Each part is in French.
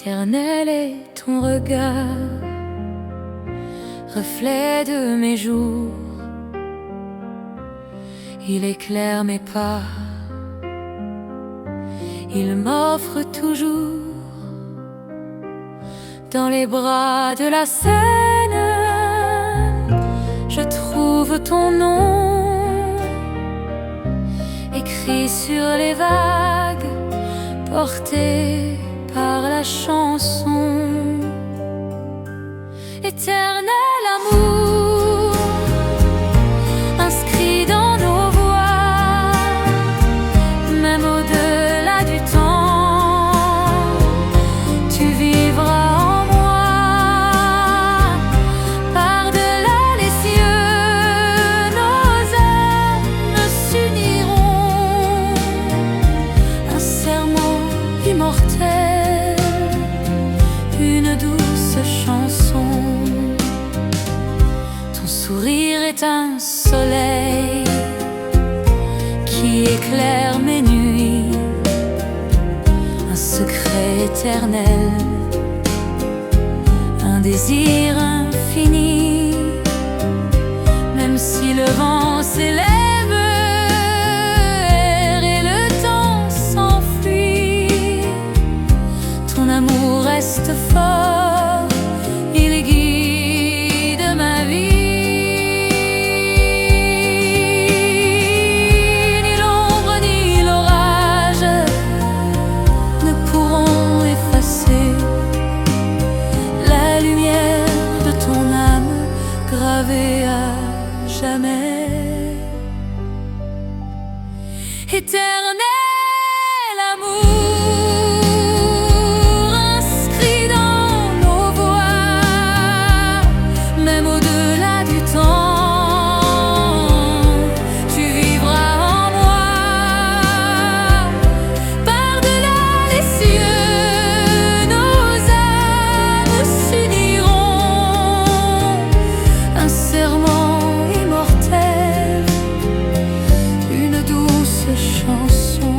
Éternel est ton regard, reflet de mes jours. Il éclaire mes pas, il m'offre toujours. Dans les bras de la Seine, je trouve ton nom, écrit sur les vagues, porté par la chanson. Éternel amour, inscrit dans nos voix, même au-delà du temps, tu vivras en moi. Par-delà les cieux, nos âmes s'uniront, un serment immortel, une douce chanson. Ton sourire est un soleil qui éclaire mes nuits, un secret éternel, un désir infini. Même si le vent s'élève et le temps s'enfuit, ton amour reste fort, il guide ma vie. Ni l'ombre ni l'orage ne pourront effacer la lumière de ton âme gravée à jamais. Éternel amour, inscrit dans nos voix, même au-delà du temps, tu vivras en moi. Par-delà les cieux, nos âmes s'uniront, un serment immortel, une douce chanson.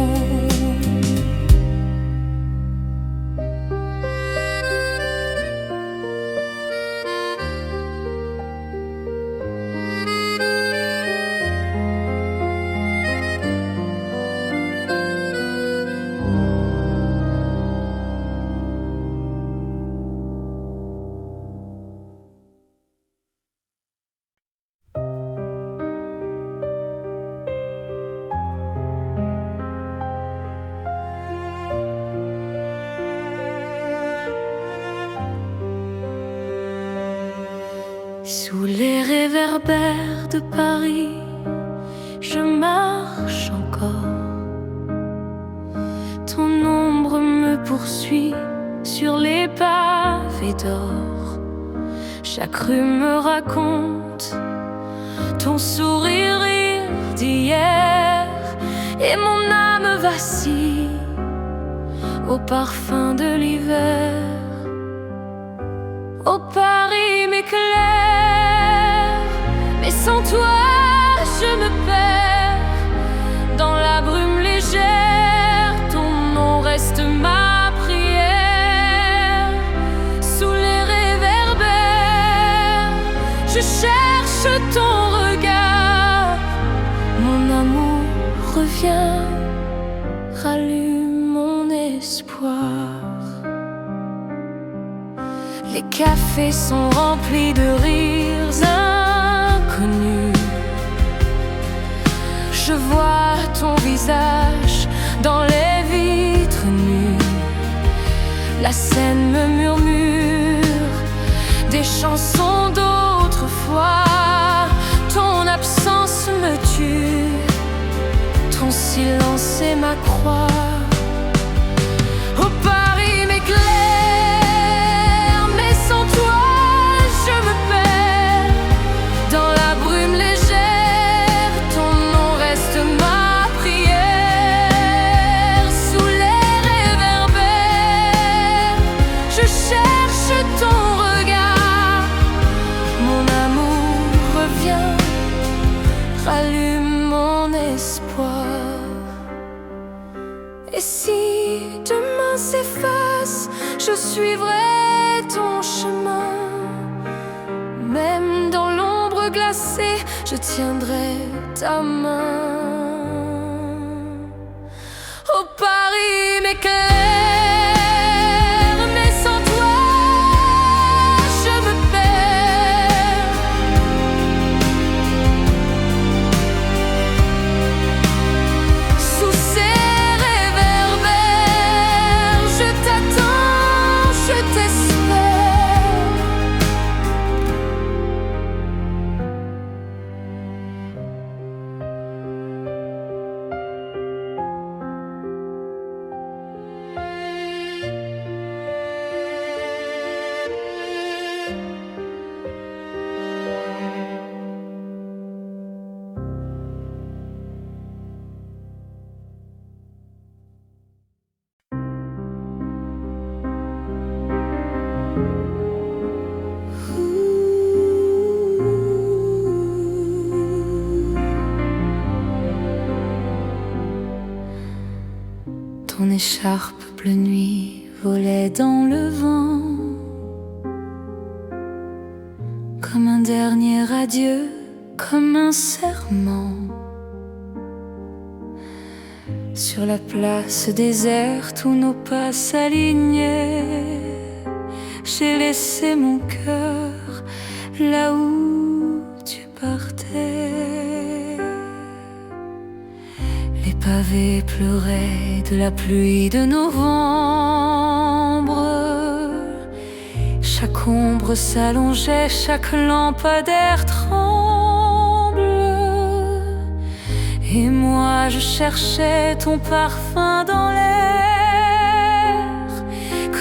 Sous les réverbères de Paris, je marche encore. Ton ombre me poursuit sur les pavés d'or. Chaque rue me raconte ton sourire d'hier, et mon âme vacille au parfum de l'hiver. Oh Paris m'éclaire, mais sans toi je me perds dans la brume légère. Ton nom reste ma prière. Sous les réverbères, je cherche ton regard. Mon amour revient, rallume mon espoir. Les cafés sont remplis de rires inconnus. Je vois ton visage dans les vitres nues. La Seine me murmure des chansons d'autrefois. Ton absence me tue, ton silence est ma croix. Oh Paris m'éclaire, mais sans toi je me perds dans la brume légère. Ton nom reste ma prière. Sous les réverbères, je cherche ton regard. Mon amour revient, rallume mon espoir. Et si demain s'efface, je suivrai ton chemin. Même dans l'ombre glacée, je tiendrai ta main. Oh Paris m'éclaire, mais sans toi je me perds. Sous ces réverbères, je t'attends, je t'espère. Ton écharpe bleu nuit volait dans le vent, comme un dernier adieu, comme un serment. Sur la place déserte où nos pas s'alignaient, j'ai laissé mon cœur là où tu partais. Les pavés pleuraient de la pluie de novembre. Chaque ombre s'allongeait, chaque lampadaire tremble. Et moi je cherchais ton parfum dans l'air,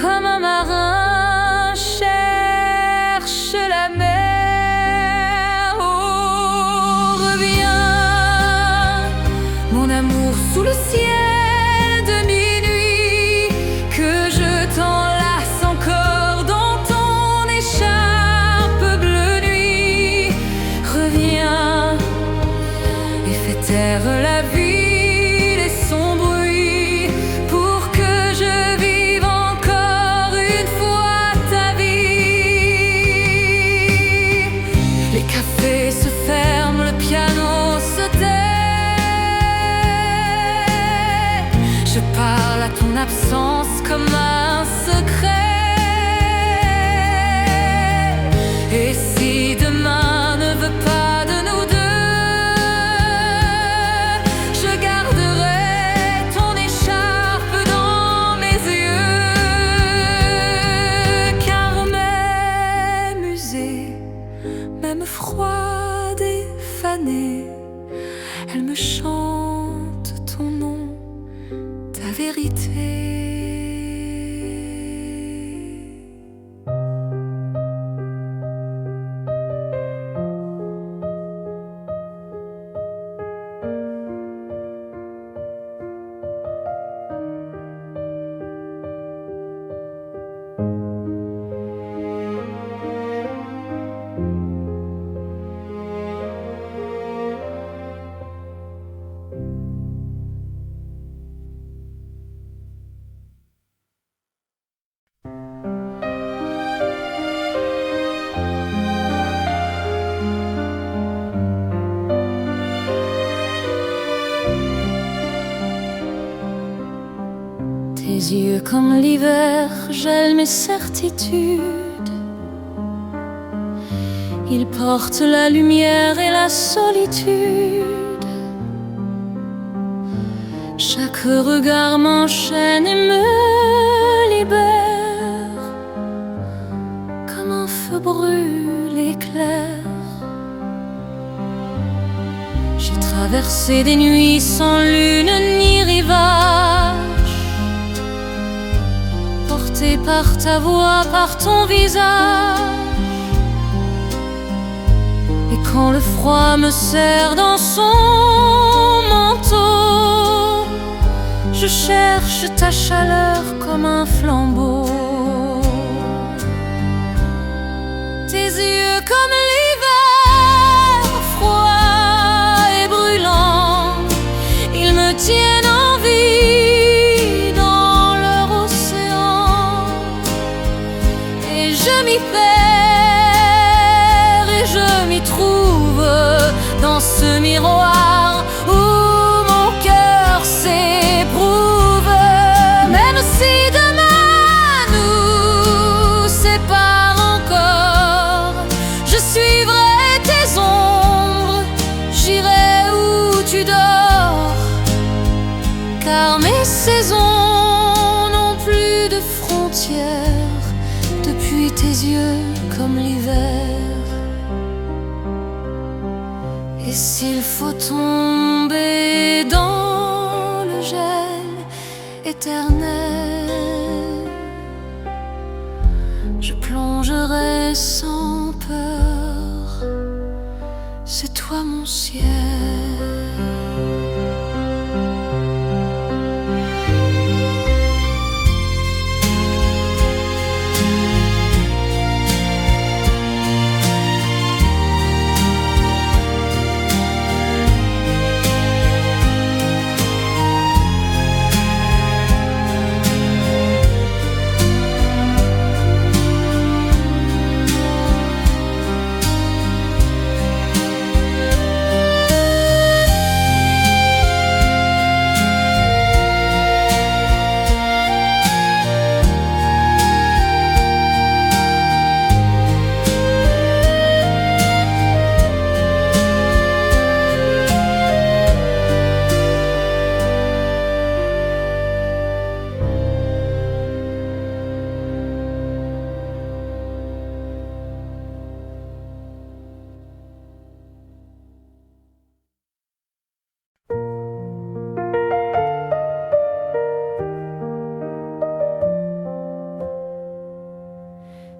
comme un marin cherche la mer. Oh, reviens, mon amour, sous le ciel de minuit, que je t'enlace encore dans ton écharpe bleu nuit. Reviens et fais taire la ville et son bruit, pour que je vive encore une fois ta vie. Les cafés se ferment, le piano se tait. Je parle à ton absence comme un secret. Et si demain ne veut pas de nous deux, je garderai ton écharpe dans mes yeux. Car mes musées, même froide et fanée, elle me chante ton nom, ta vérité. Tes yeux comme l'hiver gèlent mes certitudes. Ils portent la lumière et la solitude. Chaque regard m'enchaîne et me libère, comme un feu brûle éclair. J'ai traversé des nuits sans lune ni rivage, porté par ta voix, par ton visage. Et quand le froid me serre dans son manteau, je cherche ta chaleur comme un flambeau. Tes yeux comme l'hiver, froid et brûlant, ils me tiennent en vie dans leur océan. yeux comme l'hiver. Et s'il faut tomber dans le gel éternel, je plongerai sans peur, c'est toi mon ciel.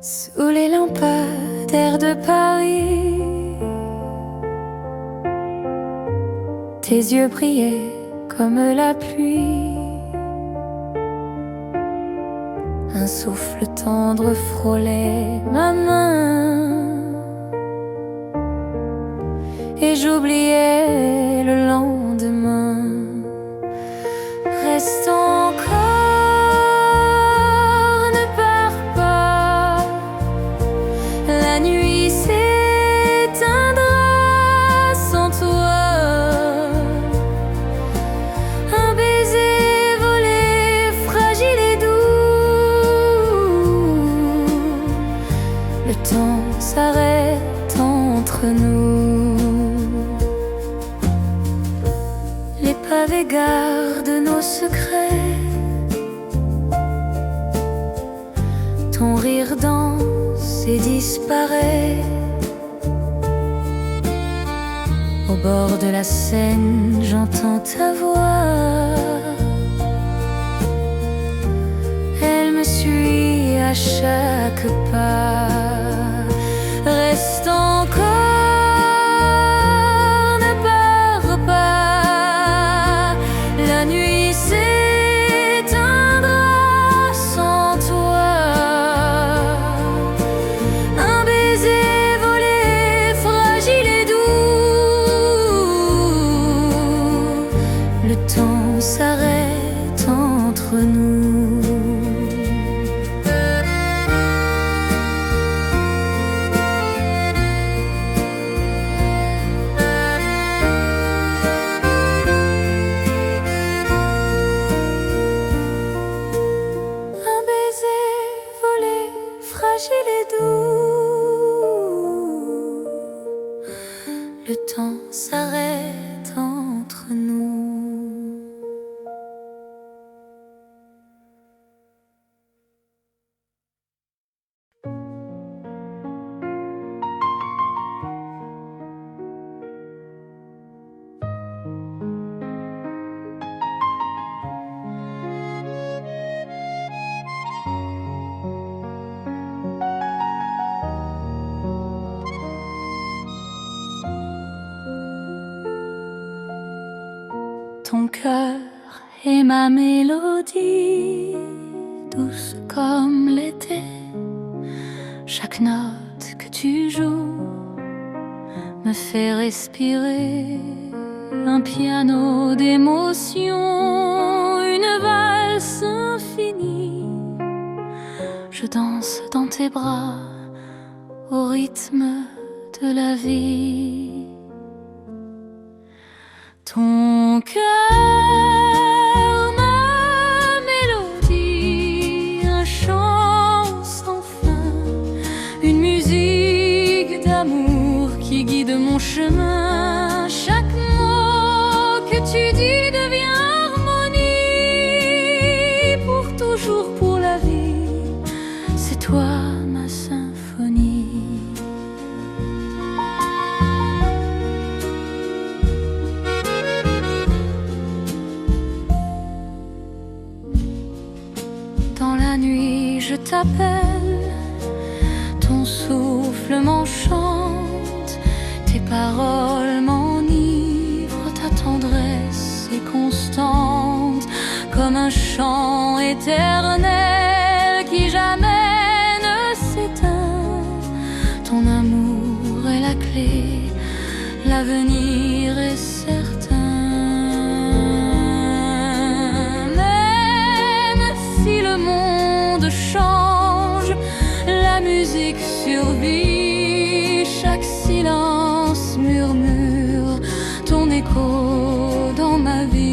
Sous les lampadaires de Paris, tes yeux brillaient comme la pluie. Un souffle tendre frôlait ma main, et j'oubliais le lendemain. Reste encore, ne pars pas, la nuit s'éteindra sans toi. Un baiser volé, fragile et doux, le temps s'arrête entre nous. Les pavés gardent nos secrets, ton rire danse et disparaît. Au bord de la Seine, j'entends ta voix, elle me suit à chaque pas. Reste encore, ne pars pas, la nuit s'éteindra sans toi. Un baiser volé, fragile et doux, le temps s'arrête entre nous. Fragile et doux, le temps s'arrête entre nous. Ton cœur est ma mélodie, douce comme l'été. Chaque note que tu joues me fait respirer. Un piano d'émotion, une valse infinie. Je danse dans tes bras au rythme de la vie. Ton cœur, ma mélodie, un chant sans fin, une musique d'amour qui guide mon chemin. Chaque mot que tu dis devient harmonie, pour toujours, pour la vie. C'est toi ma symphonie. t'appelle, ton souffle m'enchante, tes paroles m'enivrent, ta tendresse est constante, comme un chant éternel qui jamais ne s'éteint. Ton amour est la clé, l'avenir est certain. Même si le monde change, la musique survit, chaque silence murmure ton écho dans ma vie.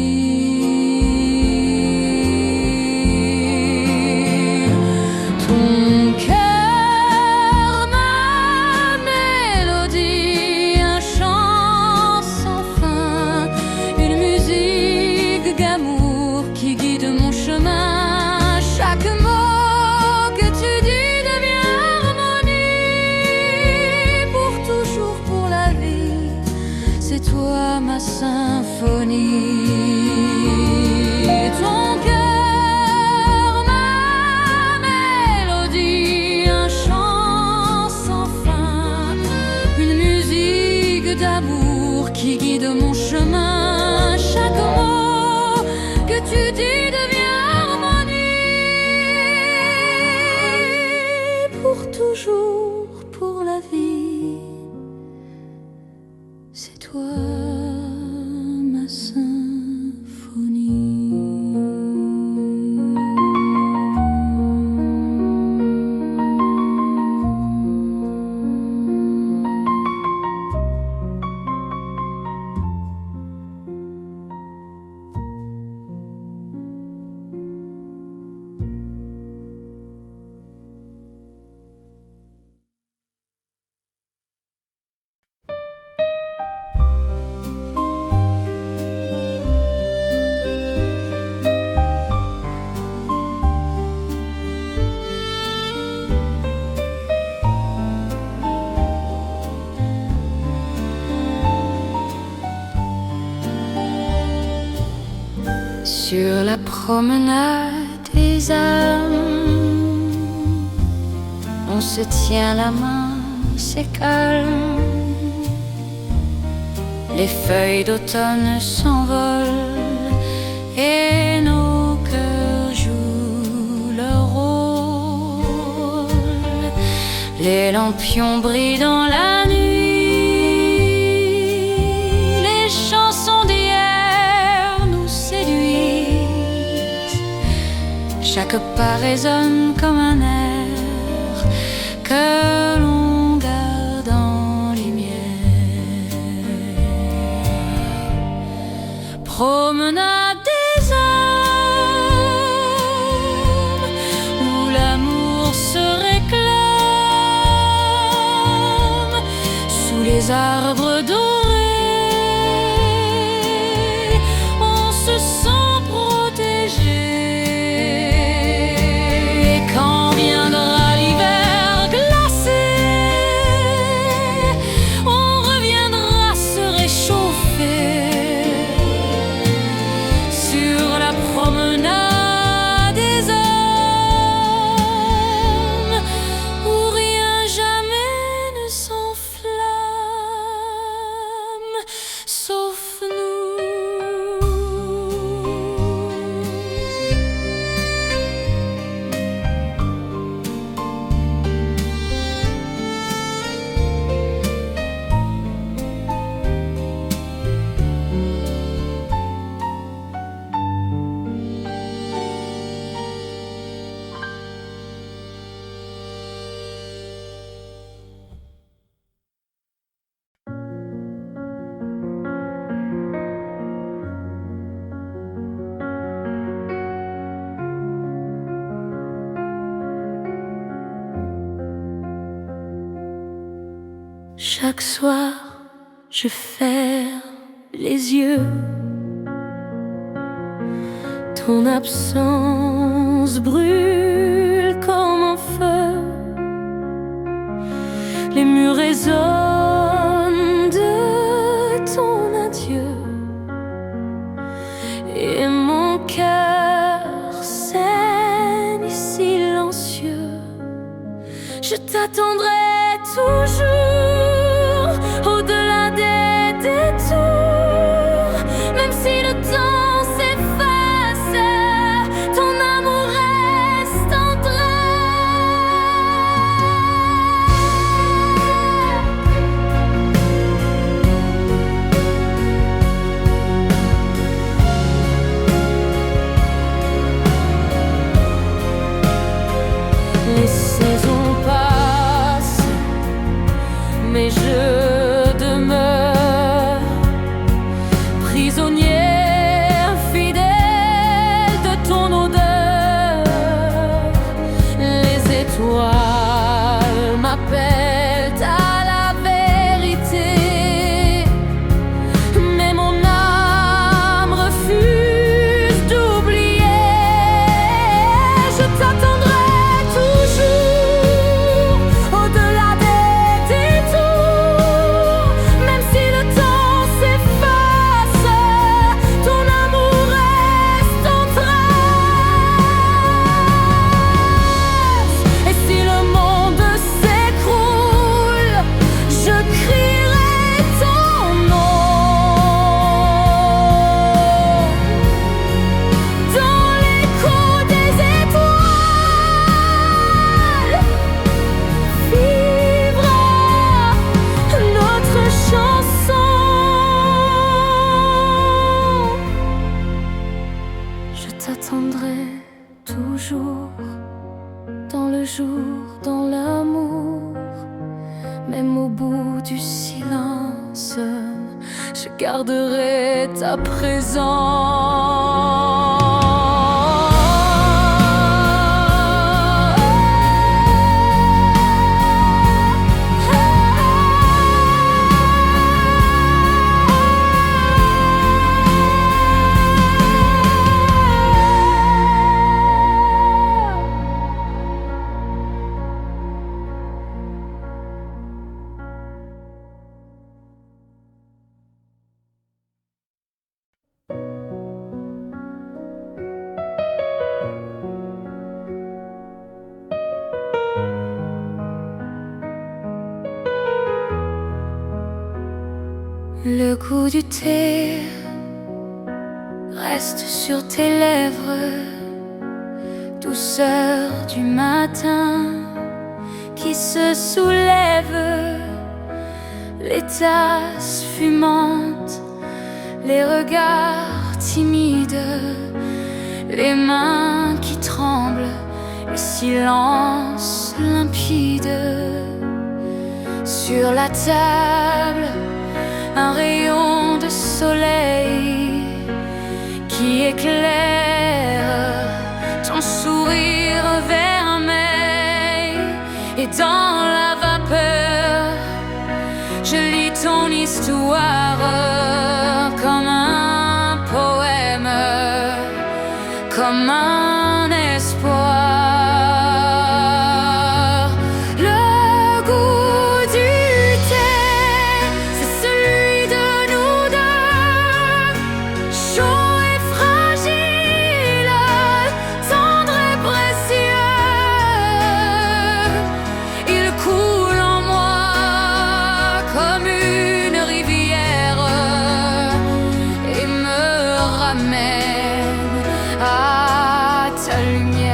Ton cœur, ma mélodie, un chant sans fin, une musique d'amour qui guide mon chemin. Chaque mot que tu dis devient harmonie, pour toujours, pour la vie, c'est toi ma symphonie. Ton cœur, ma mélodie, un chant sans fin, une musique d'amour qui guide mon chemin. Chaque mot que tu dis devient harmonie, pour toujours, pour la vie, c'est toi ma symphonie. Sur la promenade des âmes, on se tient la main, c'est calme. Les feuilles d'automne s'envolent et nos cœurs jouent leur rôle. Les lampions brillent dans la nuit, les chansons d'hier nous séduisent. Chaque pas résonne comme un air que l'on garde en lumière. Promenade des âmes, où l'amour se réclame, sous les arbres dorés, on se sent protégé. Et quand viendra l'hiver glacé, on reviendra se réchauffer sur la promenade des âmes, où rien jamais ne s'enflamme, sauf nous. Chaque soir, je ferme les yeux. Ton absence brûle comme un feu. Les murs résonnent de ton adieu. Et mon cœur saigne silencieux Je t'attendrai toujours au-delà des détours, même si le temps s'efface, ton amour restera. Les saisons passent, mais je demeure prisonnière fidèle de ton odeur. Les étoiles m'appellent à la vérité, mais mon âme refuse d'oublier. Je t'attendrai toujours au-delà des détours, même si le temps s'efface, ton amour reste en trace. Et si le monde s'écroule, je crierai ton nom dans l'écho des étoiles. Vivra notre chanson. Je t'attendrai toujours, dans le jour, dans l'amour, même au bout du silence, je garderai ta Le goût du thé reste sur tes lèvres, douceur du matin qui se soulève, les tasses fumantes, les regards timides, les mains qui tremblent, le silence limpide. Sur la table, un rayon de soleil qui éclaire ton sourire vermeil. Et dans la vapeur, je lis ton histoire comme un poème, comme un espoir. Le goût du thé, c'est celui de nous deux, chaud et fragile, tendre et précieux. Il coule en moi comme une rivière et me ramène à ta lumière.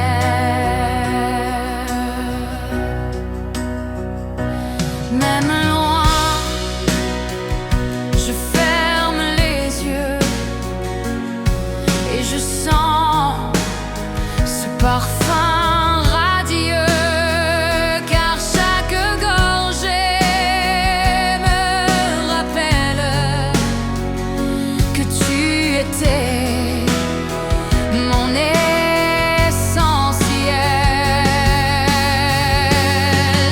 Même loin, je ferme les yeux et je sens ce parfum radieux, car chaque gorgée me rappelle que tu étais mon essentiel.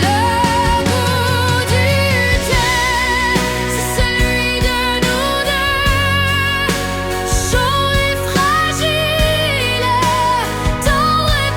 Le goût du thé, c'est celui de nous deux, chaud et fragile, tendre et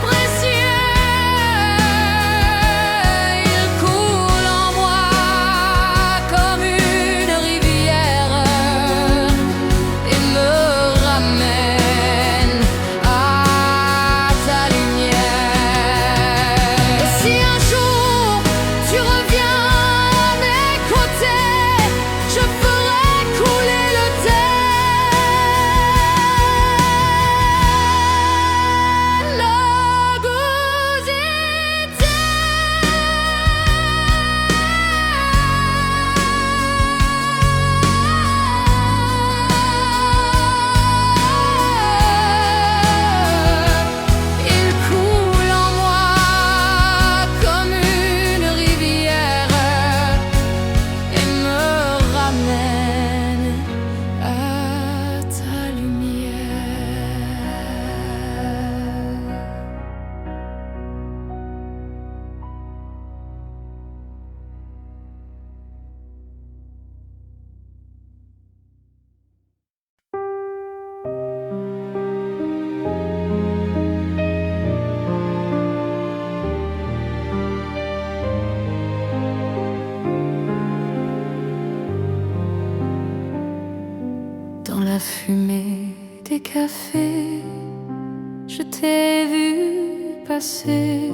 fumée des cafés, je t'ai vu passer,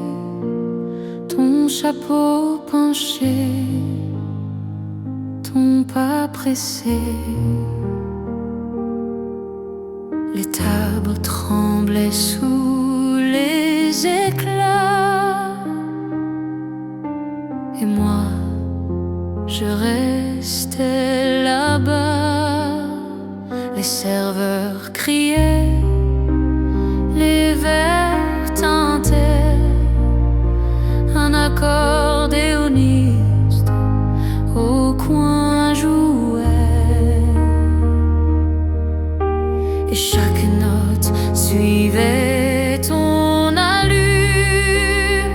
ton chapeau penché, ton pas pressé. Les tables tremblaient sous les éclats, et moi, je restais là-bas. Les serveurs criaient, les verres tintaient, un accordéoniste au coin jouait, et chaque note suivait ton allure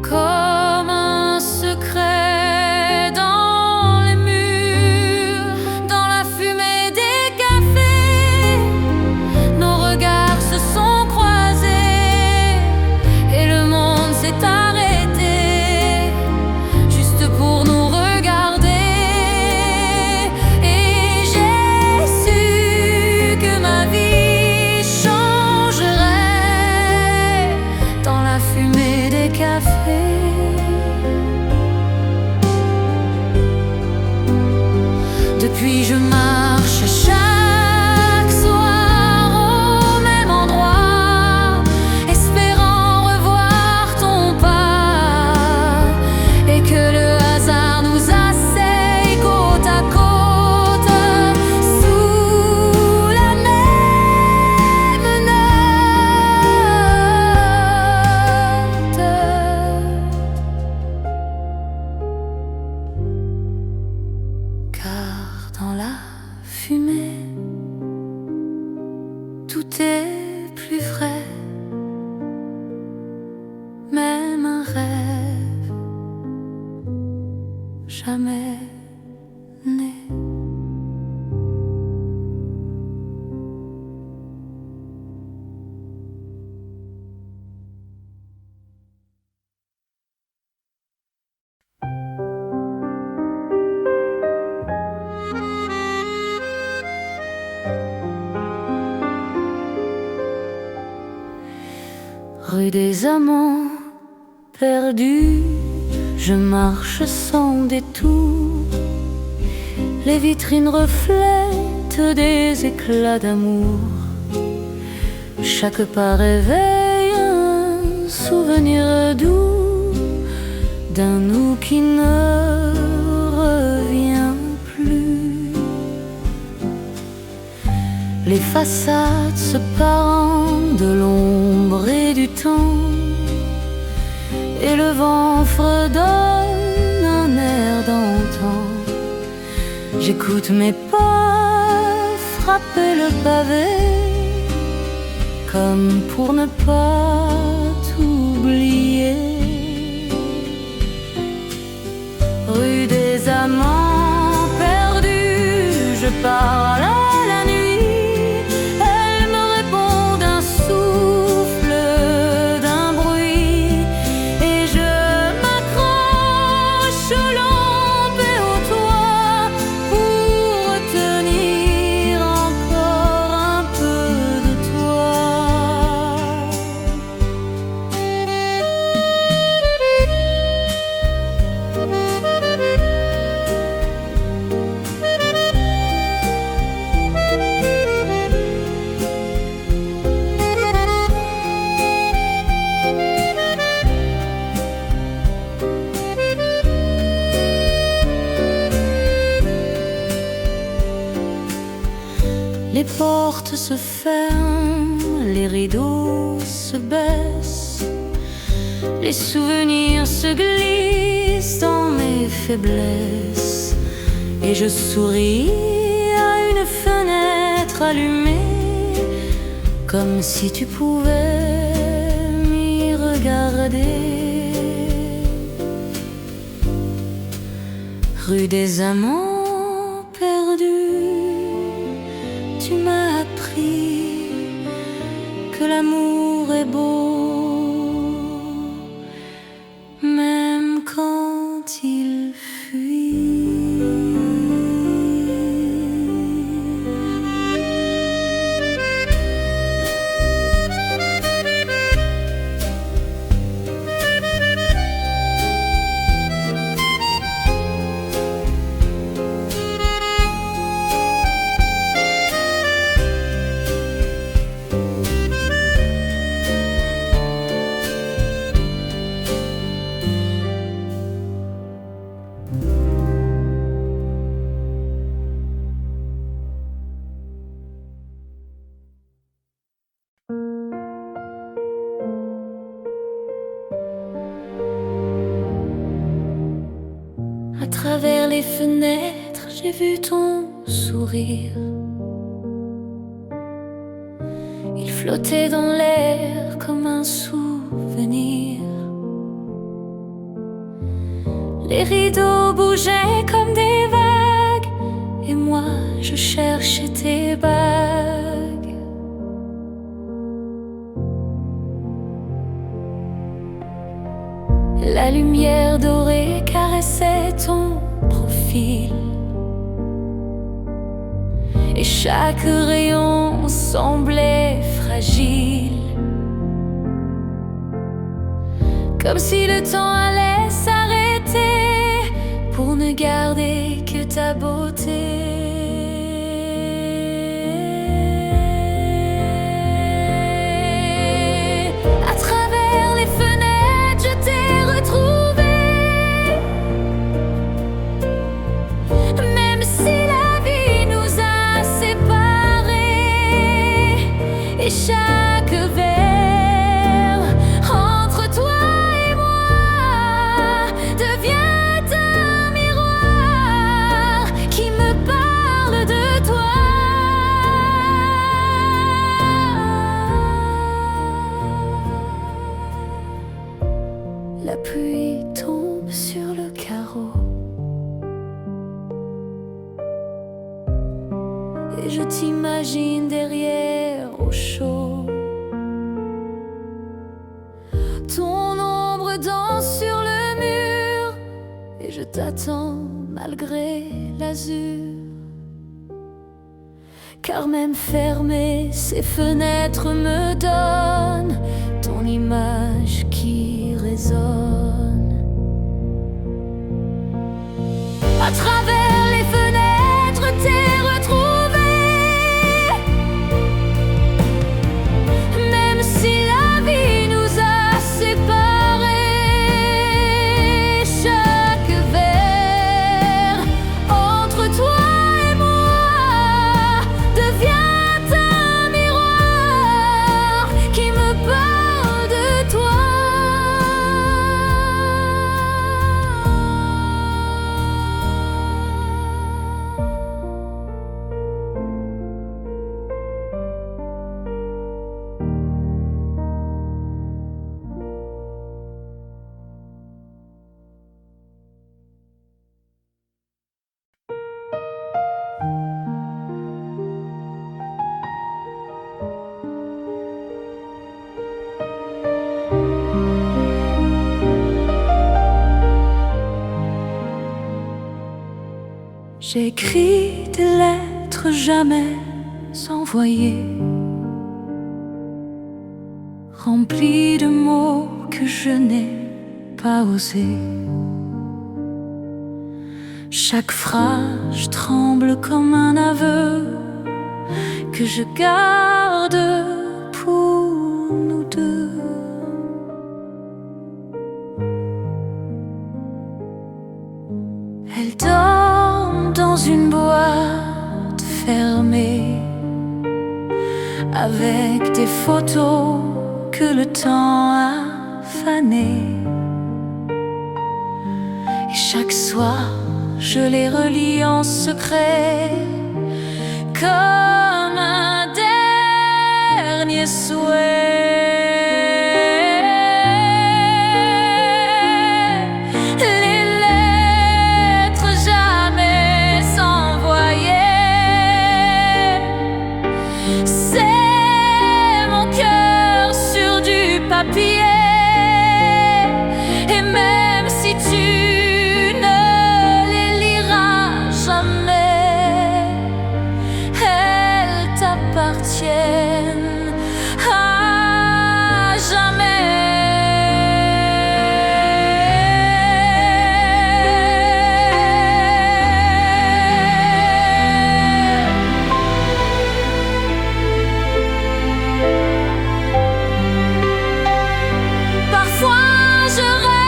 comme un secret dans les murs. Dans la fumée des cafés, nos regards se sont croisés et le monde s'est arrêté juste pour nous regarder. Et j'ai su que ma vie changerait dans la fumée des cafés. Depuis je marche chaque soir au même endroit, espérant revoir ton pas, et que le hasard nous asseye côte à côte sous la même note. Car dans la fumée, tout est plus vrai, même un rêve jamais né. Rue des amants perdus, je marche sans détour. Les vitrines reflètent des éclats d'amour. Chaque pas réveille un souvenir doux d'un nous qui ne revient plus. Les façades se parent de l'ombre et du temps, et le vent fredonne un air d'antan. J'écoute mes pas frapper le pavé, comme pour ne pas t'oublier. Rue des amants perdus, je parle à la nuit. Elle me répond d'un souffle, d'un bruit, et je m'accroche aux lampes et au toit pour retenir encore un peu de toi. Les portes se ferment, les rideaux se baissent, les souvenirs se glissent dans mes faiblesses, et je souris à une fenêtre allumée, comme si tu pouvais m'y regarder. Rue des amants perdus, tu m'as appris que l'amour est beau, même quand il fuit. les fenêtres, j'ai vu ton sourire. Il flottait dans l'air comme un souvenir. Les rideaux bougeaient comme des vagues, et moi je cherchais tes bagues. La lumière dorée caressait ton profil, et chaque rayon semblait fragile, comme si le temps allait s'arrêter pour ne garder que ta beauté. À travers les fenêtres, je t'ai retrouvé, même si la vie nous a séparés, et chaque verre entre toi et moi devient un miroir qui me parle de toi. La pluie tombe sur le carreau, et je t'imagine derrière au chaud. Ton ombre danse sur le mur, et je t'attends malgré l'azur. Car même fermées, ces fenêtres me donnent ton image qui résonne. À travers les fenêtres, t'es retrouvé, même si la vie nous a séparés. Chaque verre entre toi et moi devient un miroir qui me parle de toi. J'écris des lettres jamais envoyées, remplies de mots que je n'ai pas osés. Chaque phrase tremble comme un aveu que je garde pour nous deux. Elle dort dans une boîte fermée, avec des photos que le temps a fanées. Et chaque soir, je les relis en secret, comme un dernier souhait. Les lettres jamais envoyées, c'est mon cœur sur du papier. Et même si tu ne les liras jamais, elles t'appartiennent à jamais. Parfois je rêve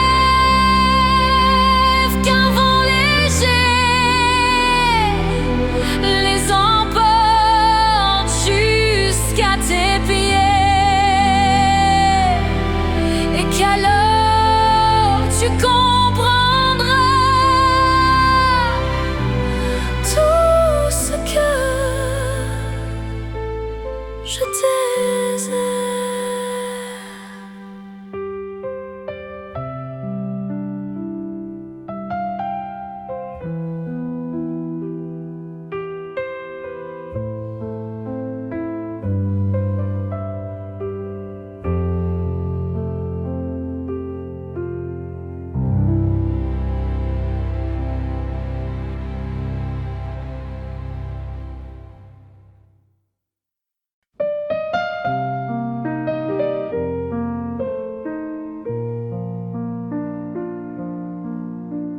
je taisais.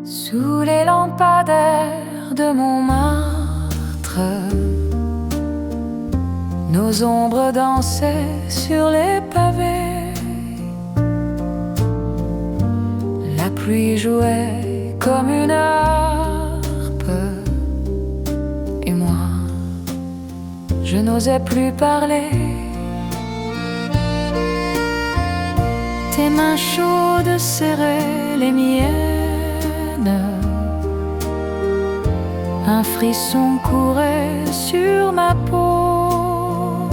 Sous les lampadaires de Montmartre, nos ombres dansaient sur les pavés. La pluie jouait comme une harpe, et moi, je n'osais plus parler. Tes mains chaudes serraient les miennes. Un frisson courait sur ma peau.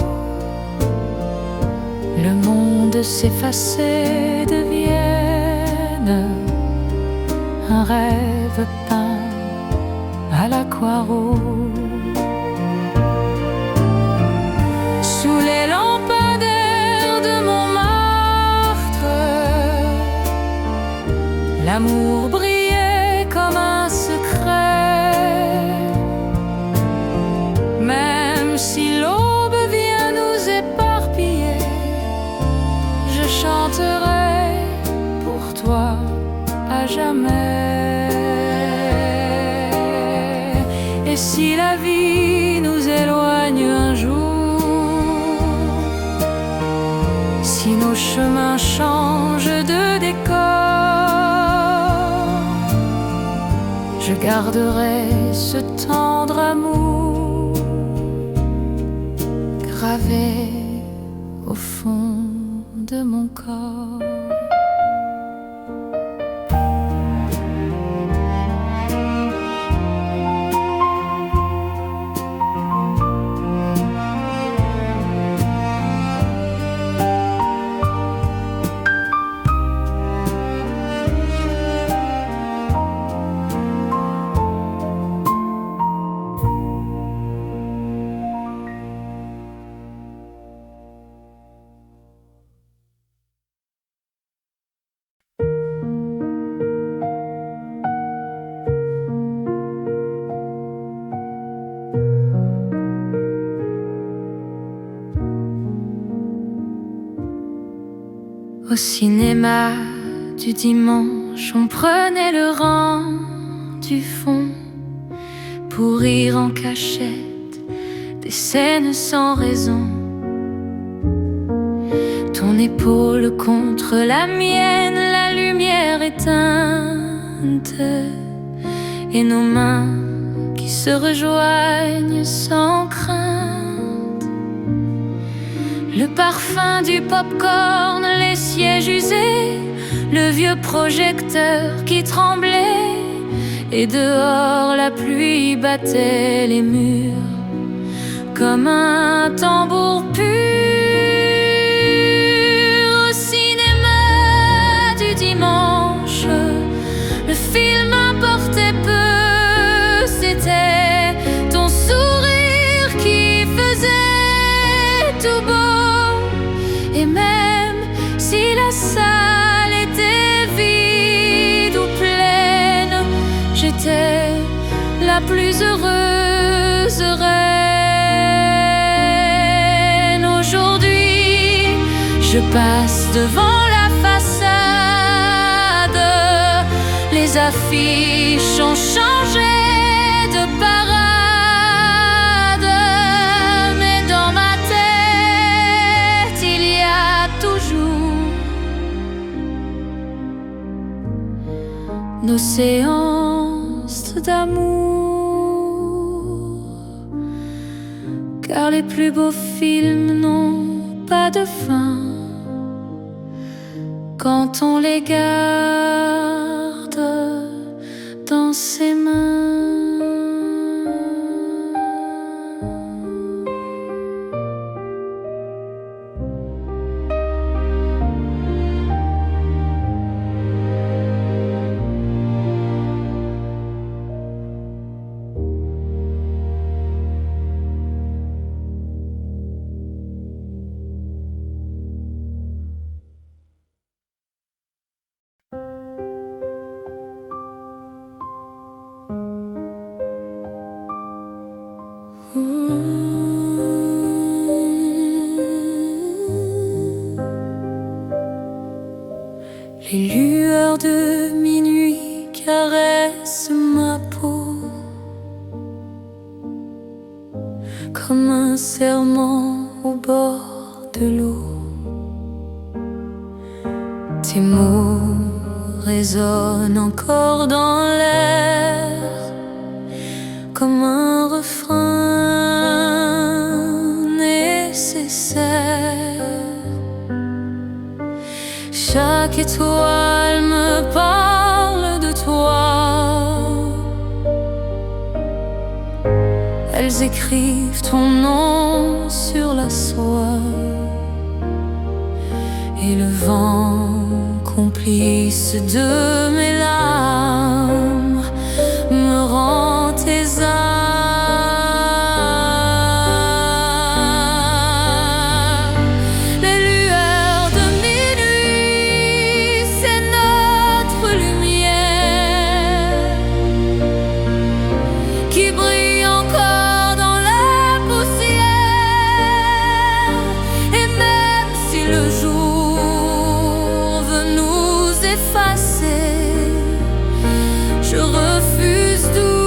Le monde s'effaçait de Vienne, un rêve peint à l'aquarelle. Sous les lampadaires de Montmartre, l'amour brillait comme un secret. Même si l'aube vient nous éparpiller, je chanterai pour toi à jamais. Et si la vie nous éloigne un jour, si nos chemins changent de décor, je garderai ce tendre amour gravé au fond de mon corps. Au cinéma du dimanche, on prenait le rang du fond pour rire en cachette des scènes sans raison. Ton épaule contre la mienne, la lumière éteinte, et nos mains qui se rejoignent sans crainte. Le parfum du pop-corn, les sièges usés, le vieux projecteur qui tremblait, et dehors la pluie battait les murs comme un tambour pur. Au cinéma du dimanche, le film importait peu, c'était ton sourire qui faisait tout beau. Et même si la salle était vide ou pleine, j'étais la plus heureuse reine. Aujourd'hui, je passe devant la façade, les affiches ont changé de parade. Nos séances d'amour, car les plus beaux films n'ont pas de fin quand on les garde dans ses mains. un serment au bord de l'eau. Tes mots résonnent encore dans l'air comme un refrain nécessaire. Chaque étoile me parle de toi. Elles écrivent ton nom sur la soie. Et le vent complice de mes larmes me rend tes âmes. Les lueurs de minuit, c'est notre lumière qui brille encore dans la poussière. Et même si le jour veut nous effacer, je refuse d'oublier.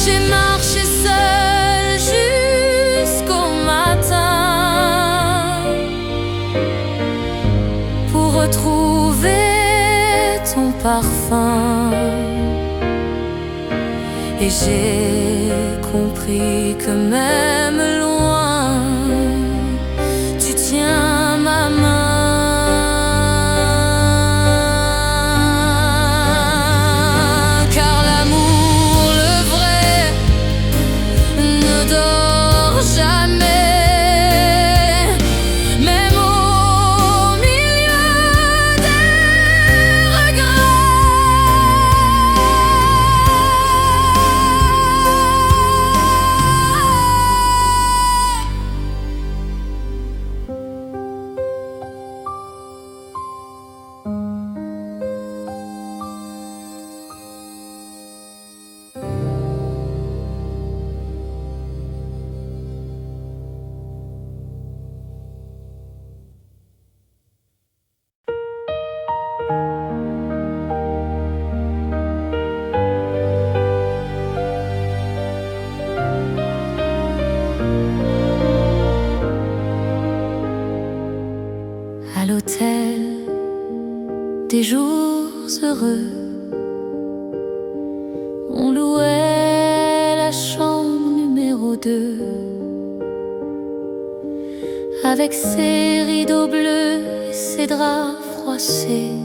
J'ai marché seule jusqu'au matin pour retrouver ton parfum. Et j'ai compris que même loin, tu tiens ma main. Car l'amour, le vrai, ne dort jamais, même au milieu des regrets. À l'hôtel des jours heureux, on louait la chambre numéro 2 avec ses rideaux bleus et ses draps froissés.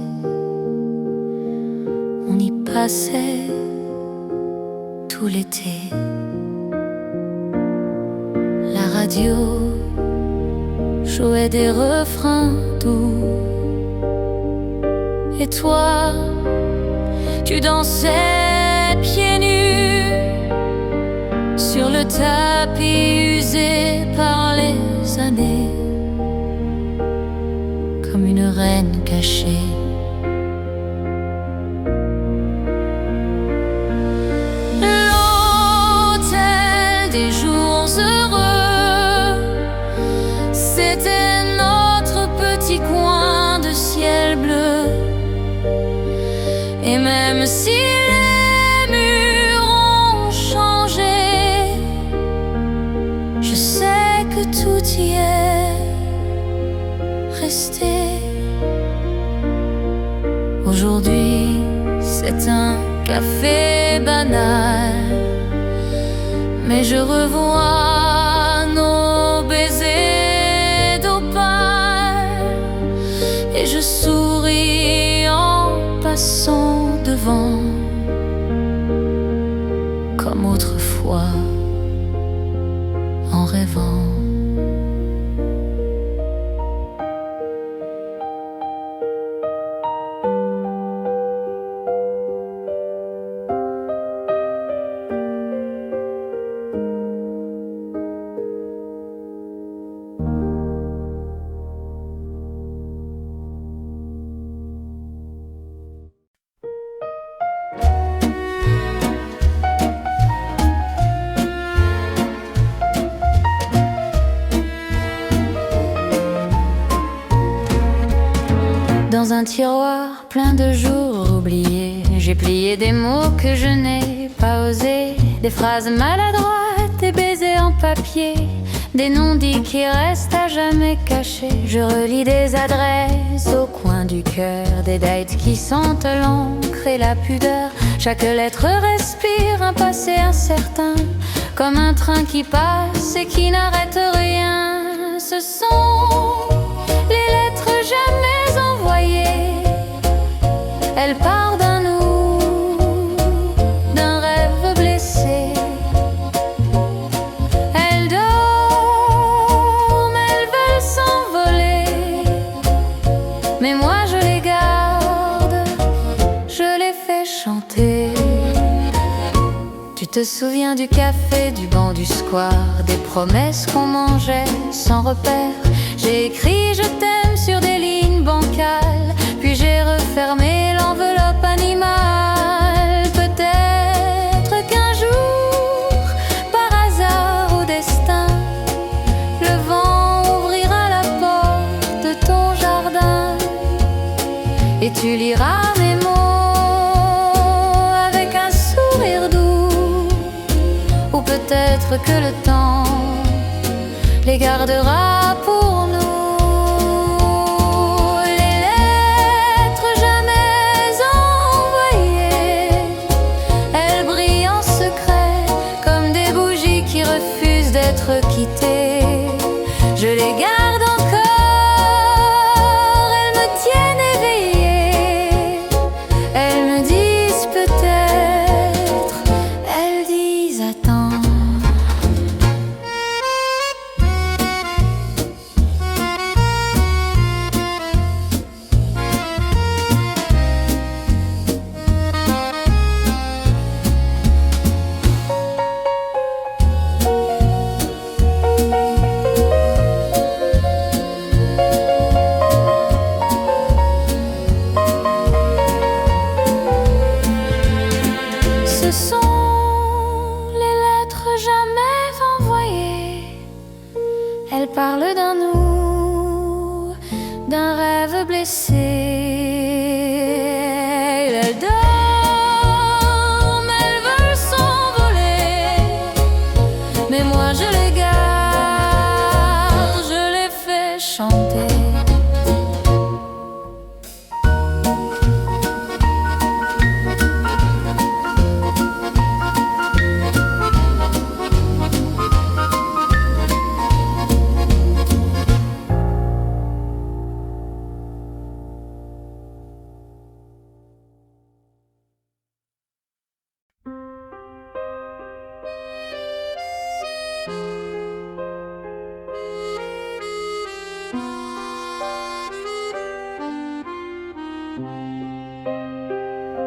On y passait tout l'été. La radio jouait des refrains doux. Et toi, tu dansais pieds nus sur le tapis usé par les années, comme une reine cachée. L'hôtel des jours heureux, c'était notre petit coin de ciel bleu. Et même si les murs ont changé, je sais que tout y est resté. Aujourd'hui, c'est un café banal, mais je revois nos baisers d'opale et je souris en passant devant, comme autrefois, en rêvant. Dans un tiroir plein de jours oubliés, J'ai plié des mots que je n'ai pas osé, des phrases maladroites, des baisers en papier, des non-dits qui restent à jamais cachés. Je relis des adresses au coin du cœur, des dates qui sentent l'encre et la pudeur. Chaque lettre respire un passé incertain, comme un train qui passe et qui n'arrête rien. Ce sont les lettres jamais envoyées. Elles parlent d'un nous, d'un rêve blessé. Elles dorment, elles veulent s'envoler, mais moi je les garde, je les fais chanter. Tu te souviens du café, du banc du square, des promesses qu'on mangeait sans repère. J'ai écrit je t'aime sur des lignes bancales, puis j'ai refermé l'enveloppe animale. Peut-être qu'un jour, par hasard au destin, le vent ouvrira la porte de ton jardin et tu liras mes mots avec un sourire doux. Ou peut-être que le temps les gardera pour nous. Les lettres jamais envoyées, elles brillent en secret comme des bougies qui refusent d'être quittées. Je les garde encore, elles me tiennent éveillée. Elles me disent peut-être, elles disent attends. Ce sont les lettres jamais envoyées. Elles parlent d'un nous, d'un rêve blessé. Elles dorment, elles veulent s'envoler, mais moi je les garde, je les fais chanter.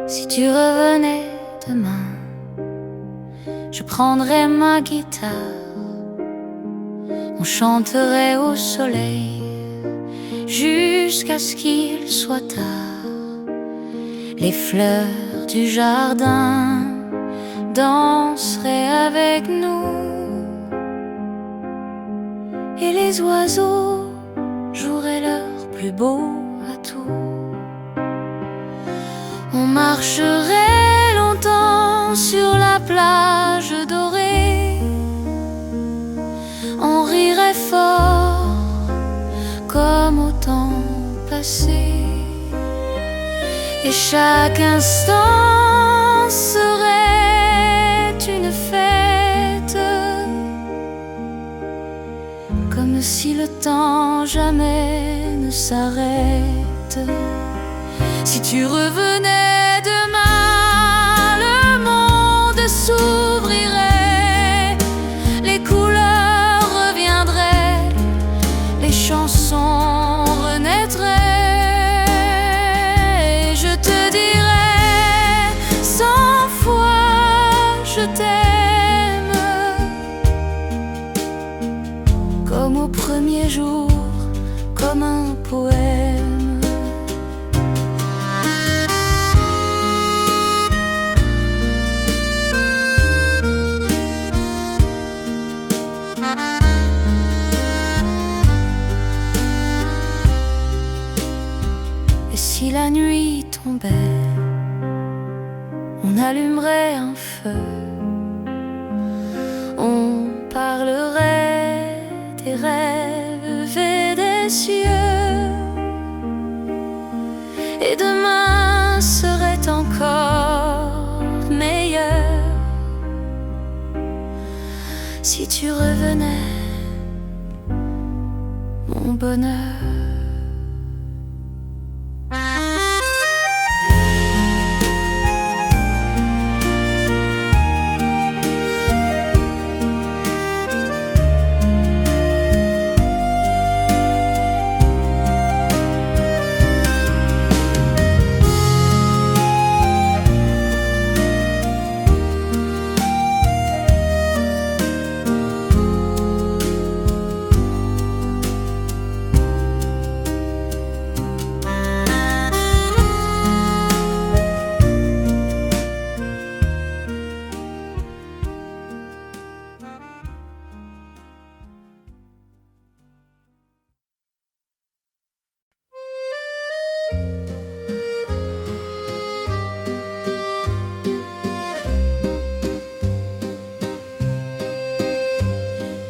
Si tu revenais demain, je prendrais ma guitare, on chanterait au soleil jusqu'à ce qu'il soit tard. Les fleurs du jardin danseraient avec nous et les oiseaux joueraient leur plus beau atout. On marcherait longtemps sur la plage dorée, on rirait fort comme au temps passé, et chaque instant serait une fête, comme si le temps jamais ne s'arrête. Si tu revenais demain, le monde s'ouvrirait, les couleurs reviendraient, les chansons renaîtraient. Et je te dirais allumerait un feu. On parlerait des rêves et des cieux. Et demain serait encore meilleur si tu revenais, mon bonheur.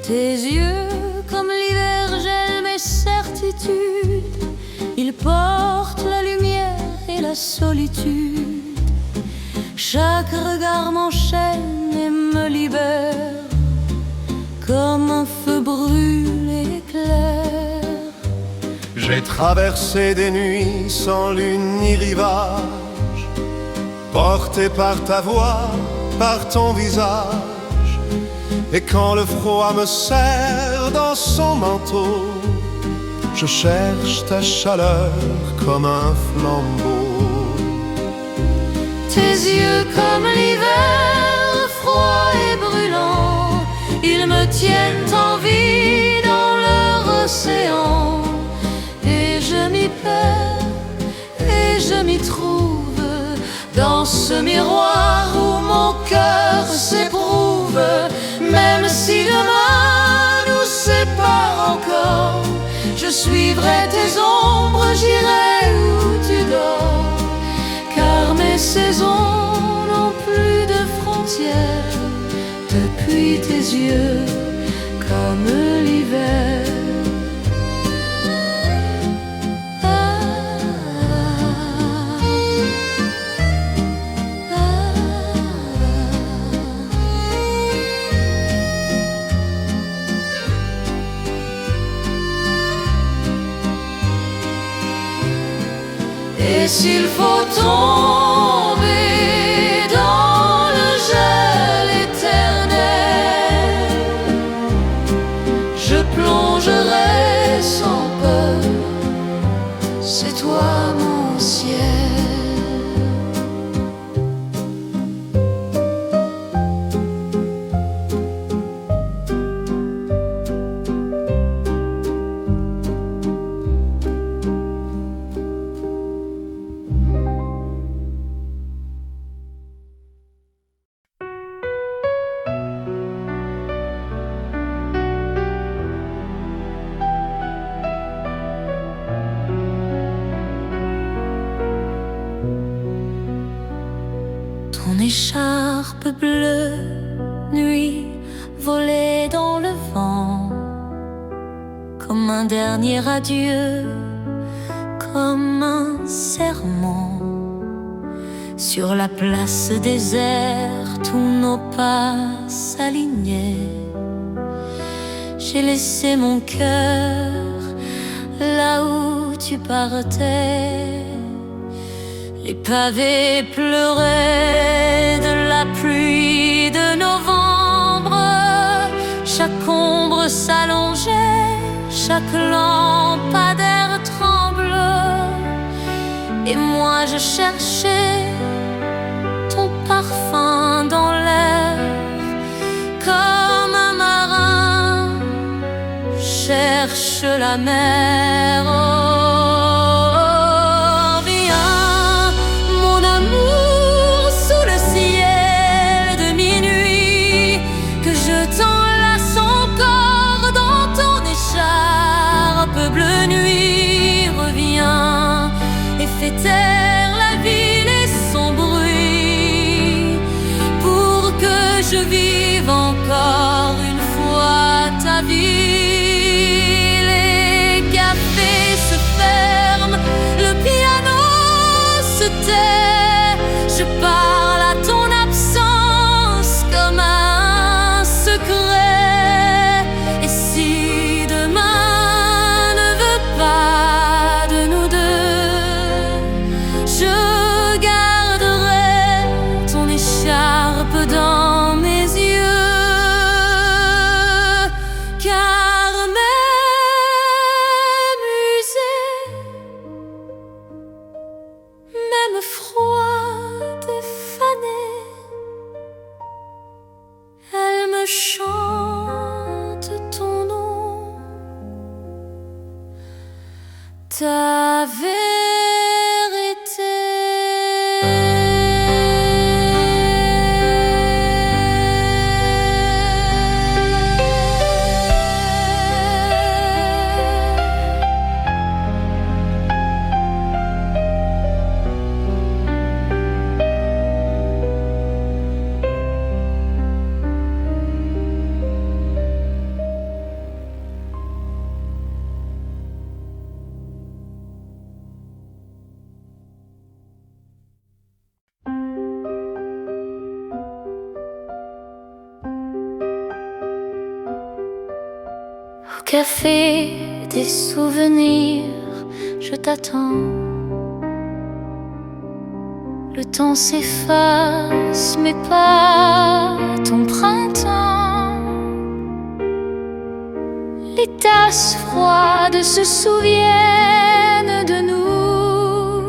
Tes yeux, comme l'hiver, gèlent mes certitudes. Ils portent la lumière et la solitude. Chaque regard m'enchaîne et me libère, comme un feu brûle et éclaire. J'ai traversé des nuits sans lune ni rivage, porté par ta voix, par ton visage. Et quand le froid me serre dans son manteau, je cherche ta chaleur comme un flambeau. Tes yeux comme l'hiver, froid et brûlant, ils me tiennent en vie dans leur océan. Et je m'y perds et je m'y trouve dans ce miroir où mon cœur s'éprouve. Même si demain nous sépare encore, je suivrai tes ombres, j'irai où tu dors. Car mes saisons n'ont plus de frontières depuis tes yeux, comme l'hiver. Et s'il faut tomber dans le gel éternel, je plongerai sans peur, c'est toi mon ciel. Ton écharpe bleue, nuit, volée dans le vent, comme un dernier adieu, comme un serment. Sur la place déserte où nos pas s'alignaient, j'ai laissé mon cœur là où tu partais. Les pavés pleuraient de la pluie de novembre. Chaque ombre s'allongeait, chaque lampadaire tremble. Et moi je cherchais ton parfum dans l'air, comme un marin cherche la mer. Taire la ville et son bruit, je vive encore une fois ta vie. Les cafés se ferment, le piano se tait. Je parle à ton absence comme un secret. Et si demain ne veut pas de nous deux, je garderai ton écharpe dans mes yeux. Car mes musées, même froides et fanées, elles me chantent ton nom, ta vérité. Au café des souvenirs, je t'attends. Le temps s'efface, mais pas ton printemps. Les tasses froides se souviennent de nous,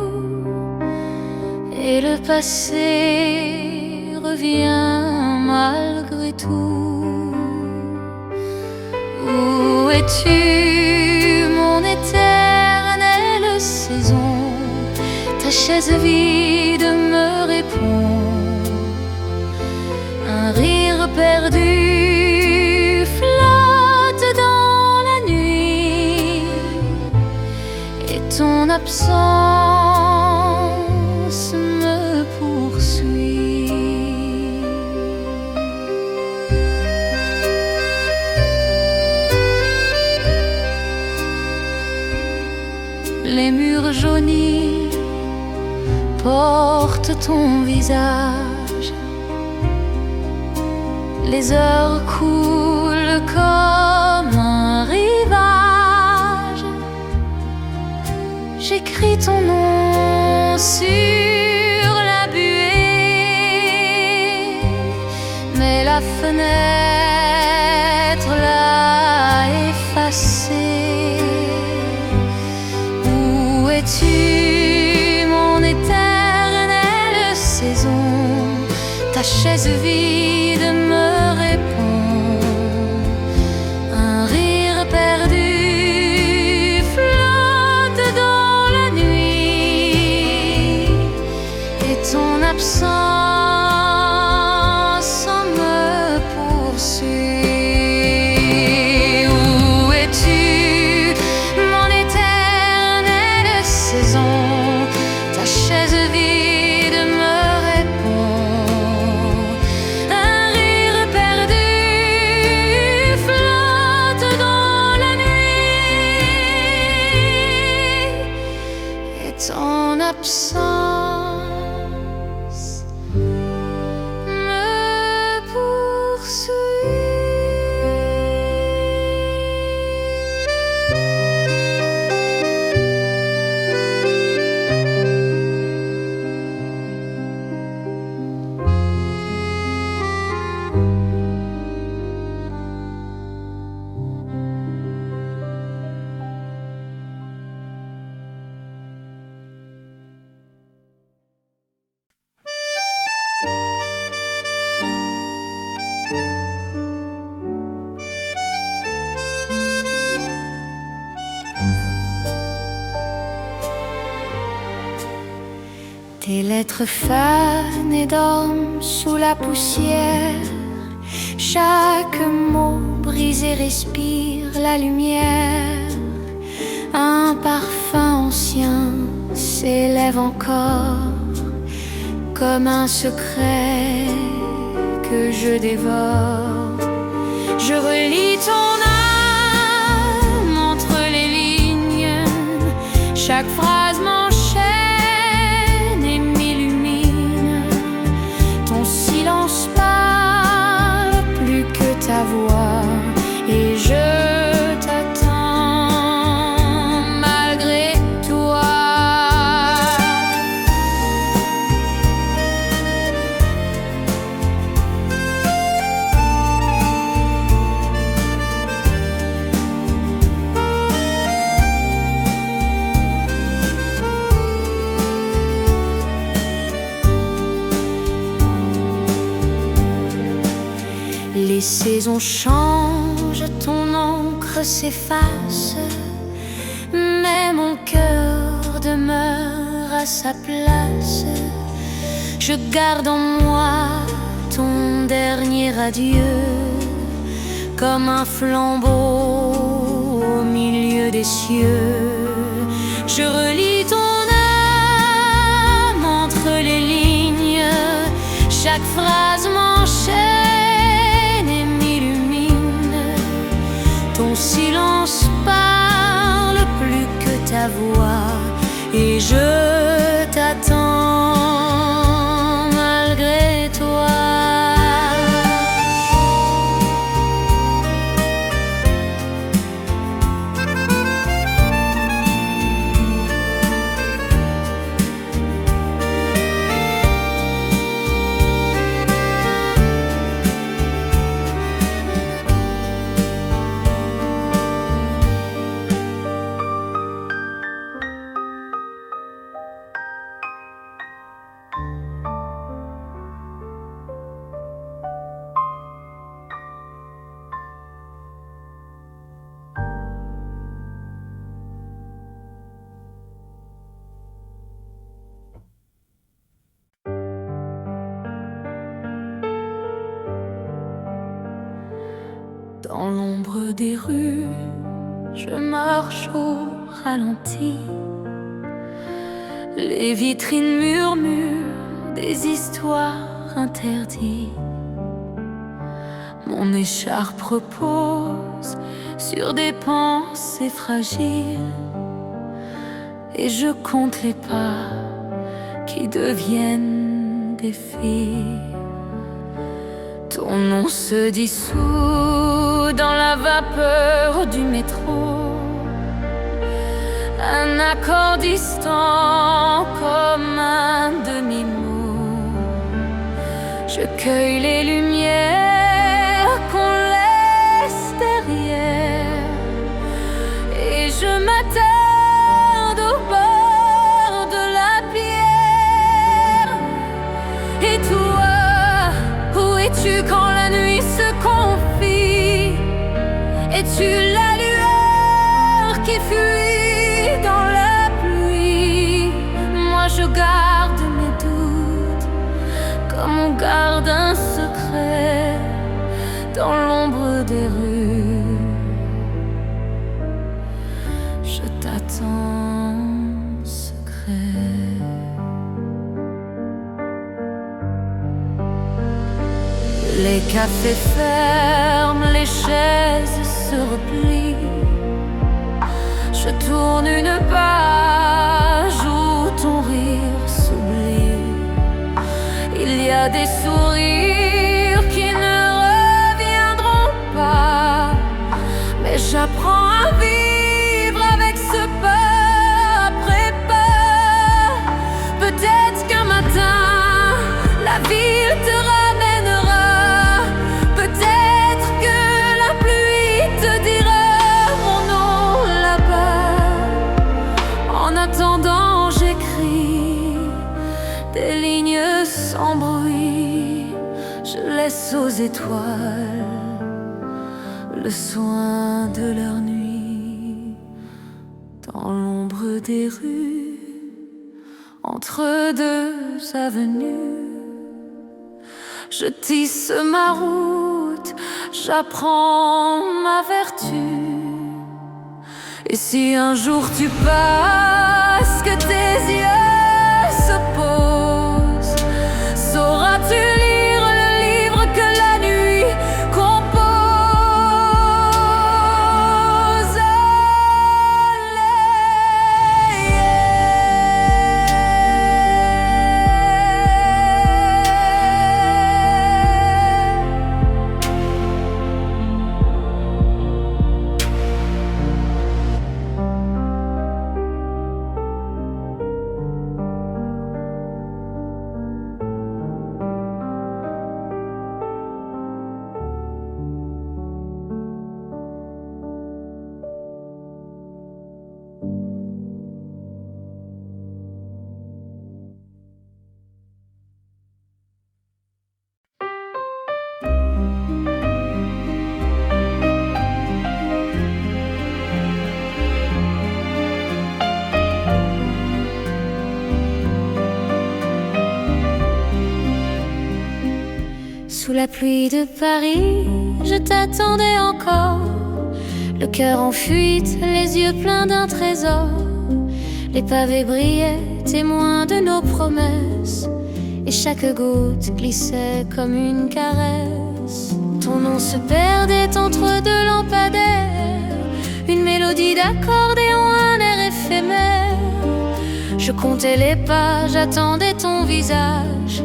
et le passé revient malgré tout. Où es-tu, mon éternelle saison? Ta chaise vide me répond. Un rire perdu flotte dans la nuit, et ton absence me poursuit. Les murs jaunis portent ton visage. Les heures coulent comme un rivage. J'écris ton nom sur la buée, mais la fenêtre l'a effacée. Où es-tu, mon éternelle saison? Ta chaise vide me répond. Un rire perdu flotte dans la nuit, et ton absence me poursuit. Où es-tu, mon éternelle saison? Ta chaise vide me répond. Un rire perdu flotte dans la nuit, et ton absence me poursuit. Tes lettres fanent et dorment sous la poussière. Chaque mot brisé respire la lumière. Un parfum ancien s'élève encore, comme un secret que je dévore. Je relis ton âme entre les lignes, chaque phrase m'enchaîne et m'illumine. Ton silence parle plus que ta voix, et je t'attends malgré toi. Les saisons changent, ton encre s'efface, mais mon cœur demeure à sa place. Je garde en moi ton dernier adieu, comme un flambeau au milieu des cieux. Je relis ton âme entre les lignes, chaque phrase m'enchaîne. Ton silence parle plus que ta voix, et je t'attends malgré toi. Dans l'ombre des rues, je marche au ralenti. Les vitrines murmurent des histoires interdites. Mon écharpe repose sur des pensées fragiles, et je compte les pas qui deviennent des fils. Ton nom se dissout dans la vapeur du métro, un accord distant comme un demi-mot. Je cueille les lumières qu'on laisse derrière, et je m'attarde au bord de la pierre. Et toi, où es-tu quand la nuit se confie? Es-tu la lueur qui fuit dans la pluie? Moi je garde mes doutes, comme on garde un secret dans l'ombre des rues. Je t'attends secret. Les cafés ferment, les chaises se replient. Je tourne une page où ton rire s'oublie. Il y a des sourires qui ne reviendront pas, mais j'apprends à vivre avec ce pas après pas. Peut-être qu'un matin, la ville te ramènera. Peut-être que la pluie te dira mon nom là-bas. En attendant, j'écris des lignes sans bruit. Je laisse aux étoiles le soin de leur nuit. Dans l'ombre des rues, entre deux avenues, je tisse ma route, j'apprends ma vertu. Et si un jour tu passes, que tes yeux se posent, sauras-tu lire le livre que Sous la pluie de Paris, je t'attendais encore, le cœur en fuite, les yeux pleins d'un trésor. Les pavés brillaient, témoins de nos promesses, et chaque goutte glissait comme une caresse. Ton nom se perdait entre deux lampadaires, une mélodie d'accordéon, un air éphémère. Je comptais les pas, j'attendais ton visage,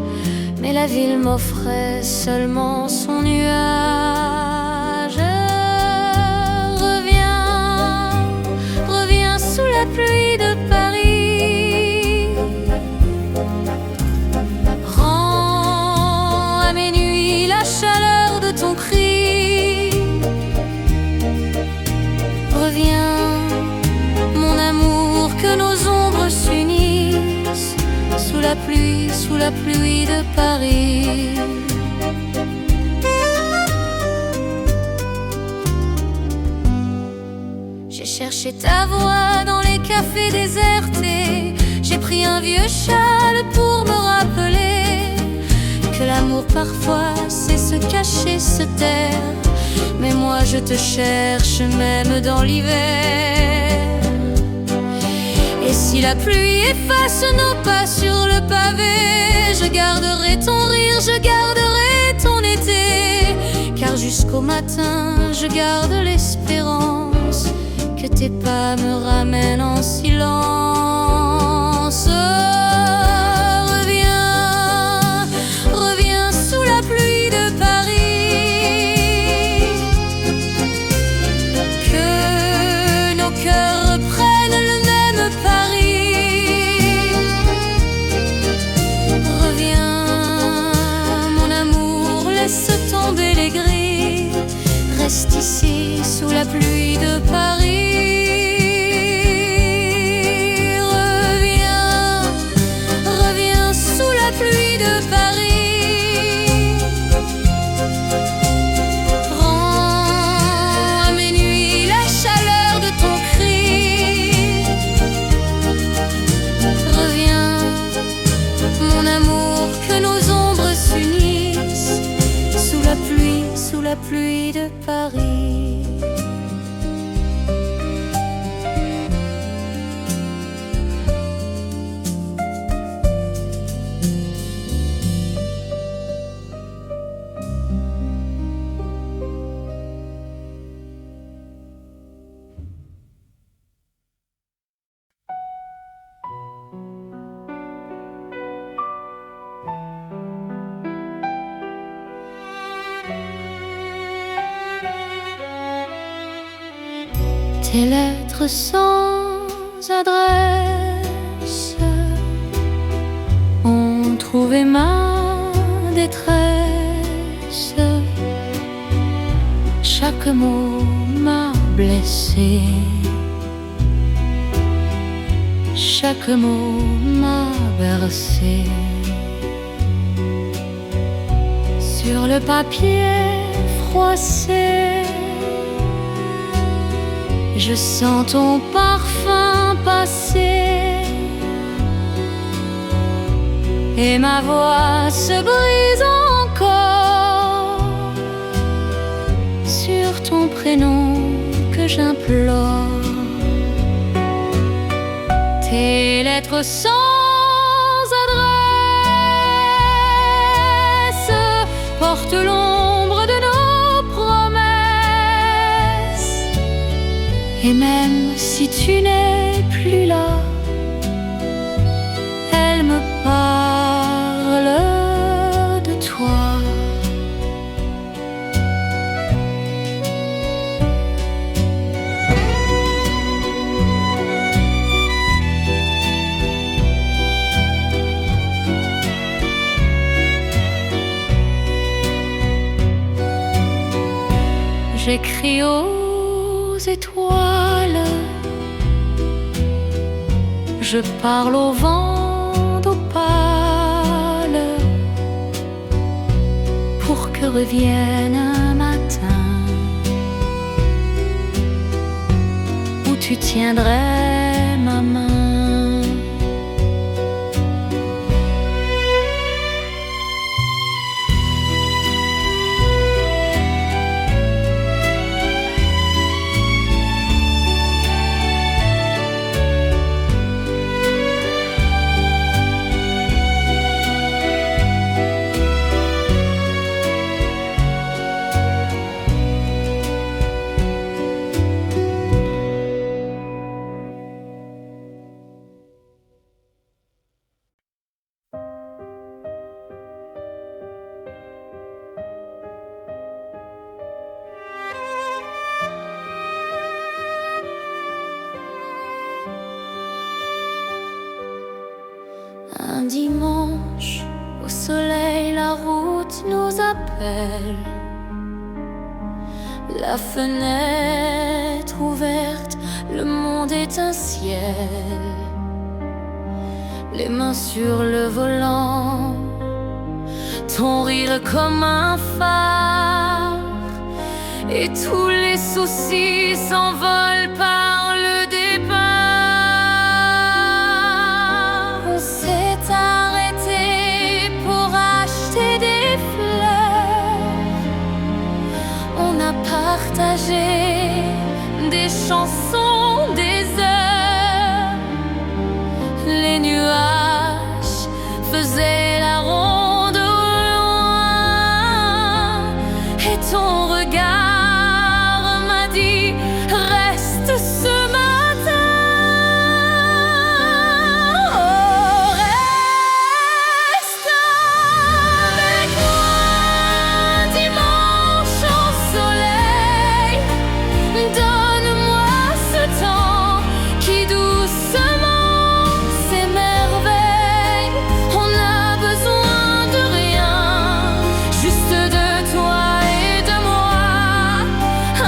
mais la ville m'offrait seulement son nuage. Reviens, reviens sous la pluie de Paris. Rends à mes nuits la chaleur de ton cri. Reviens, mon amour, que nos ombres s'unissent sous la pluie de Paris. J'ai cherché ta voix dans les cafés désertés, j'ai pris un vieux châle pour me rappeler que l'amour parfois c'est se cacher, se taire. Mais moi je te cherche même dans l'hiver. Et si la pluie efface nos pas sur le pavé, je garderai ton rire, je garderai ton été. Car jusqu'au matin, je garde l'espérance que tes pas me ramènent en silence. Reviens, reviens sous la pluie de Paris. Que nos cœurs reprennent le même Paris. Reviens, mon amour, laisse tomber les grilles. Reste ici sous la pluie de Paris. Reviens, reviens sous la pluie de Paris. Rends à mes nuits la chaleur de ton cri. Reviens, mon amour, que nos ombres s'unissent sous la pluie de Paris. Tes lettres sans adresse ont trouvé ma détresse. Chaque mot m'a blessé, chaque mot m'a bercé. Sur le papier froissé, je sens ton parfum passer et ma voix se brise encore sur ton prénom que j'implore. Tes lettres sans adresse portent l'ombre de nos promesses. Et même si tu n'es plus là, elle me parle de toi. J'écris aux étoiles, je parle au vent d'opale pour que revienne un matin où tu tiendrais ma main. appelle. La fenêtre ouverte, le monde est un ciel. Les mains sur le volant, ton rire comme un phare, et tous les soucis s'envolent par le départ. On s'est arrêté pour acheter des fleurs. On a partagé des chansons, des heures. Les nuages faisaient la ronde au loin, et ton regard m'a dit reste ce matin. Oh, reste avec moi dimanche au soleil. Donne-moi ce temps qui doucement s'émerveille. On n'a besoin de rien, juste de toi et de moi.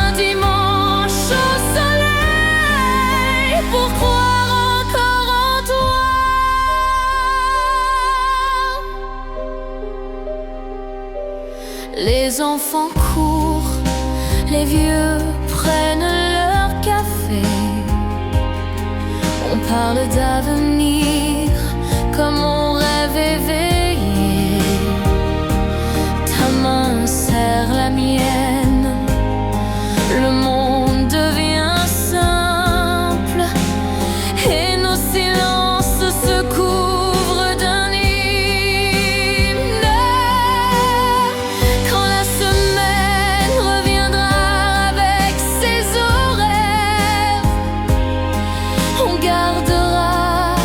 Un dimanche au soleil pour croire encore en toi. Les enfants courent, les vieux prennent leur café. On parle d'avenir comme on rêve éveillé. Ta main serre la mienne, le monde devient simple, et nos silences se couvrent d'un hymne. Quand la semaine reviendra avec ses horaires, on gardera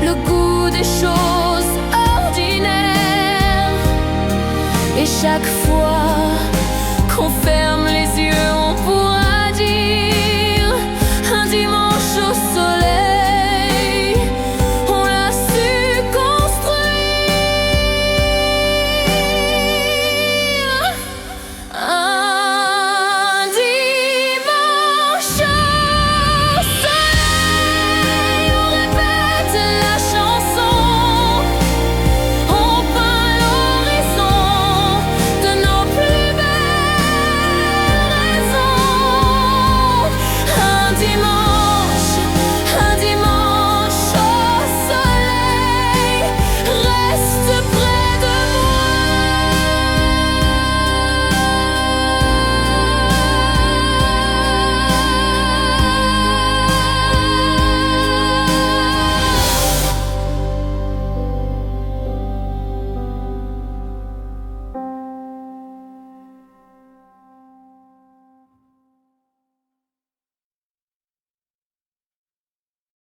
le goût des choses ordinaires. Et chaque fois qu'on ferme les yeux,